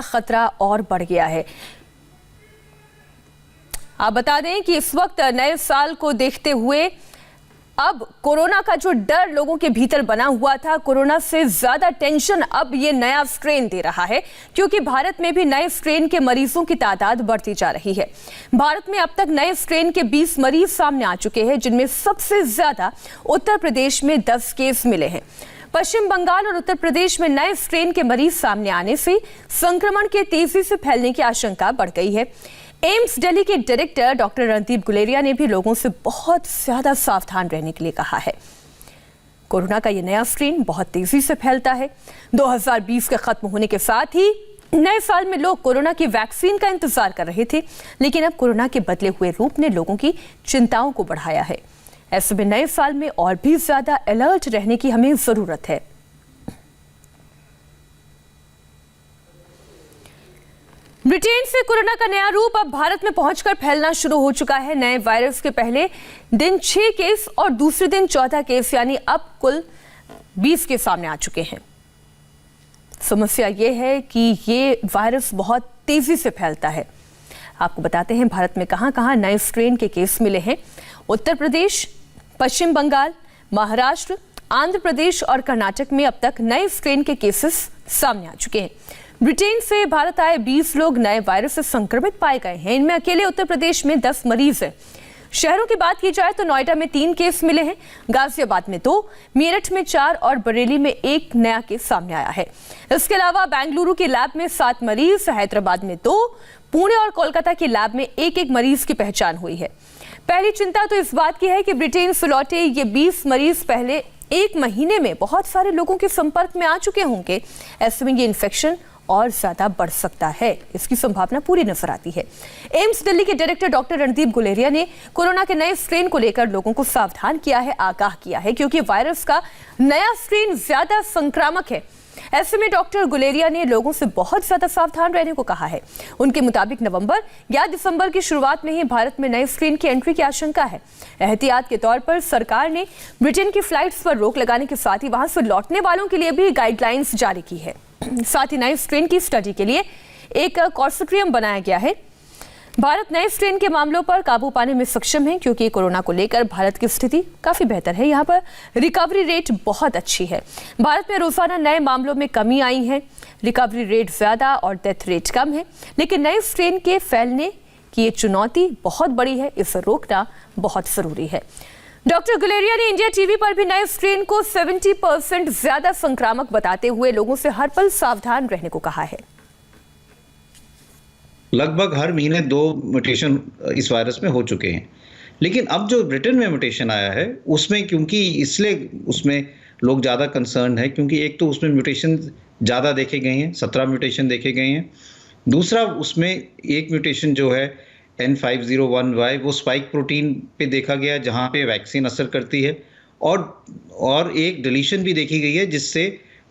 खतरा और बढ़ गया है। आप बता दें कि इस वक्त नए साल को देखते हुए अब कोरोना का जो डर लोगों के भीतर बना हुआ था, कोरोना से ज्यादा टेंशन अब ये नया स्ट्रेन दे रहा है, क्योंकि भारत में भी नए स्ट्रेन के मरीजों की तादाद बढ़ती जा रही है। भारत में अब तक नए स्ट्रेन के 20 मरीज सामने आ चुके हैं, जिनमें सबसे ज्यादा उत्तर प्रदेश में 10 केस मिले हैं। पश्चिम बंगाल और उत्तर प्रदेश में नए स्ट्रेन के मरीज सामने आने से संक्रमण के तेजी से फैलने की आशंका बढ़ गई है। एम्स दिल्ली के डायरेक्टर डॉक्टर रणदीप गुलेरिया ने भी लोगों से बहुत ज्यादा सावधान रहने के लिए कहा है। कोरोना का यह नया स्ट्रेन बहुत तेजी से फैलता है। 2020 के खत्म होने के साथ ही नए साल में लोग कोरोना की वैक्सीन का इंतजार कर रहे थे, लेकिन अब कोरोना के बदले हुए रूप ने लोगों की चिंताओं को बढ़ाया है। ऐसे में नए साल में और भी ज्यादा अलर्ट रहने की हमें जरूरत है। ब्रिटेन से कोरोना का नया रूप अब भारत में पहुंचकर फैलना शुरू हो चुका है। नए वायरस के पहले दिन 6 केस और दूसरे दिन 14 केस, यानी अब कुल 20 के सामने आ चुके हैं। समस्या यह है कि ये वायरस बहुत तेजी से फैलता है। आपको बताते हैं भारत में कहां-कहां नए स्ट्रेन के केस मिले हैं। उत्तर प्रदेश, पश्चिम बंगाल, महाराष्ट्र, आंध्र प्रदेश और कर्नाटक में अब तक नए स्ट्रेन के केसेस सामने आ चुके हैं। ब्रिटेन से भारत आए 20 लोग नए वायरस से संक्रमित पाए गए हैं। इनमें अकेले उत्तर प्रदेश में 10 मरीज हैं। शहरों की बात की जाए तो नोएडा में 3 केस मिले हैं, गाजियाबाद में 2, मेरठ में 4 और बरेली में 1 नया केस सामने आया है। इसके अलावा बेंगलुरु के लैब में 7 मरीज, हैदराबाद में 2, पुणे और कोलकाता के लैब में 1-1 मरीज की पहचान हुई है। पहली चिंता तो इस बात की है कि ब्रिटेन से लौटे ये 20 मरीज पहले 1 महीने में बहुत सारे लोगों के संपर्क में आ चुके होंगे। ऐसे में ये इन्फेक्शन और ज्यादा बढ़ सकता है, इसकी संभावना पूरी नजर आती है। एम्स दिल्ली के डायरेक्टर डॉक्टर रणदीप गुलेरिया ने कोरोना के नए स्ट्रेन को लेकर लोगों को सावधान किया है, आगाह किया है, क्योंकि वायरस का नया स्ट्रेन ज्यादा संक्रामक है। ऐसे में डॉक्टर गुलेरिया ने लोगों से बहुत ज्यादा सावधान रहने को कहा है। उनके मुताबिक नवंबर या दिसंबर की शुरुआत में ही भारत में नए स्ट्रेन की एंट्री की आशंका है। एहतियात के तौर पर सरकार ने ब्रिटेन की फ्लाइट्स पर रोक लगाने के साथ ही वहां से लौटने वालों के लिए भी गाइडलाइंस जारी की है। साथ ही नए स्ट्रेन की स्टडी के लिए एक कंसोर्टियम बनाया गया है। भारत नए स्ट्रेन के मामलों पर काबू पाने में सक्षम है, क्योंकि कोरोना को लेकर भारत की स्थिति काफी बेहतर है। यहाँ पर रिकवरी रेट बहुत अच्छी है। भारत में रोजाना नए मामलों में कमी आई है। रिकवरी रेट ज्यादा और डेथ रेट कम है, लेकिन नए स्ट्रेन के फैलने की ये चुनौती बहुत बड़ी है। इसे रोकना बहुत जरूरी है। डॉक्टर गुलेरिया ने इंडिया टीवी पर भी नए स्ट्रेन को 70% ज्यादा संक्रामक बताते हुए लोगों से हर पल सावधान रहने को कहा है। लगभग हर महीने 2 म्यूटेशन इस वायरस में हो चुके हैं, लेकिन अब जो ब्रिटेन में म्यूटेशन आया है उसमें, क्योंकि इसलिए उसमें लोग ज़्यादा कंसर्न है, क्योंकि एक तो उसमें म्यूटेशन ज़्यादा देखे गए हैं, 17 म्यूटेशन देखे गए हैं। दूसरा, उसमें एक म्यूटेशन जो है N501Y, वो स्पाइक प्रोटीन पे देखा गया, जहाँ पे वैक्सीन असर करती है, और एक डिलीशन भी देखी गई है, जिससे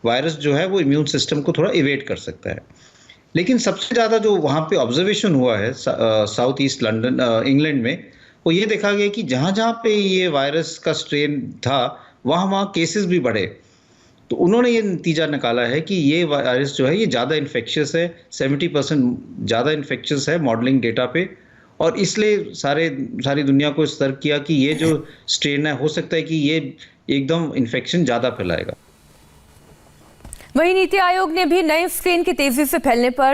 वायरस जो है वो इम्यून सिस्टम को थोड़ा इवेट कर सकता है। लेकिन सबसे ज़्यादा जो वहाँ पे ऑब्जर्वेशन हुआ है साउथ ईस्ट लंदन इंग्लैंड में, वो ये देखा गया कि जहाँ जहाँ पे ये वायरस का स्ट्रेन था वहाँ केसेस भी बढ़े। तो उन्होंने ये नतीजा निकाला है कि ये वायरस जो है ये ज़्यादा इन्फेक्शियस है, 70% ज़्यादा इन्फेक्शियस है मॉडलिंग डेटा पे, और इसलिए सारी दुनिया को सतर्क किया कि ये जो स्ट्रेन है हो सकता है कि ये एकदम इन्फेक्शन ज़्यादा फैलाएगा। वहीं नीति आयोग ने भी नए स्ट्रेन के तेजी से फैलने पर